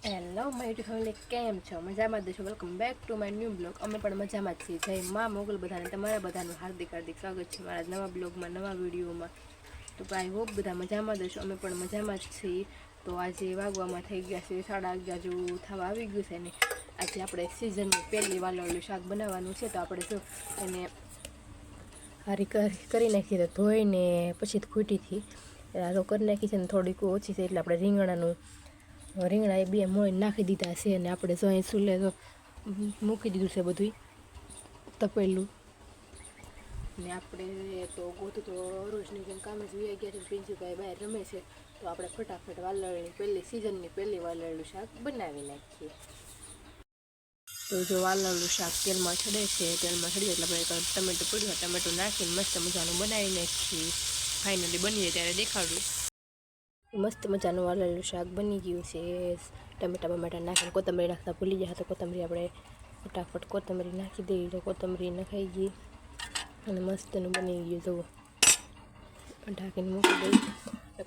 Hello my YouTube family, કેમ છો? મજામાં જ છો? Welcome back to my new blog. અમે પણ મજામાં જ છીએ. જય મા મોગલ બધાને, તમારા બધાનું હાર્દિક હાર્દિક સ્વાગત છે મારા નવા બ્લોગમાં, નવા વિડીયોમાં. તો આઈ હોપ બધા મજામાં જ છો. અમે પણ મજામાં જ છીએ. તો આજે વાગવામાં થઈ ગયા છે 11:30 જેવું થવા આવી ગયું છે ને. આજે આપણે સિઝનની પહેલી વાલોળનું શાક બનાવવાનું છે. તો આપણે જો એને હારી કરી નાખીએ, તો ધોઈને પછી ખૂટી હતી આ કરી નાખી છે ને, થોડીક ઓછી છે એટલે આપણે રીંગણા એ બે મોળીને નાખી દીધા છે. અને આપણે જો અહીં ચૂલે તો મૂકી દીધું છે બધું તપેલું. ને આપણે તો ગોતું તો રોજની જેમ કામ જ વી ગયા છે. પ્રિન્સીભાઈ બહાર રમે છે, તો આપણે ફટાફટ વાલોળની પહેલી સિઝનની પહેલી વાલોળનું શાક બનાવી નાખીએ. તો જો વાલોળનું શાક તેલમાં ચડે છે, તેલમાં ચડી એટલે આપણે ટમેટું પડ્યું, ટમેટું નાખીને મસ્ત મજાનું બનાવી નાખીએ. ફાઇનલી બની જાય ત્યારે દેખાડું. મસ્ત મજાનું વાલોળનું શાક બની ગયું છે. ટમેટા નાખીને કોથમરી નાખતા ભૂલી ગયા તો કોથમરી આપણે ફટાફટ કોથમરી નાખી દઈએ. તો કોથમરી નખાઈ ગઈ અને મસ્તનું બની ગયું. જુઓ, ઢાંકીને મૂકી દઈએ.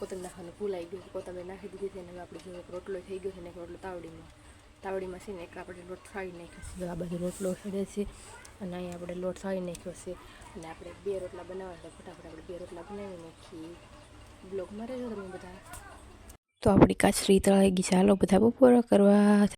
કોથમરી નાખવાનું ભૂલાઈ ગયું, કોથમરી નાખી દીધી છે. અને હવે આપણે જો એક રોટલો થઈ ગયો છે ને, એક રોટલો તાવડીમાં છે ને, એક આપણે લોટ સાળી નાખ્યો છે. આ બાજુ રોટલો સડે છે અને અહીંયા આપણે લોટ સાળી નાખ્યો છે. અને આપણે 2 રોટલા બનાવવા, તો ફટાફટ આપણે 2 રોટલા બનાવી નાખીએ. બ્લોગમાં રહેજો તમે બધા. તો આપણી કાચરી તળાઈ ગઈ છે. હાલો બધા બપોરા કરવા.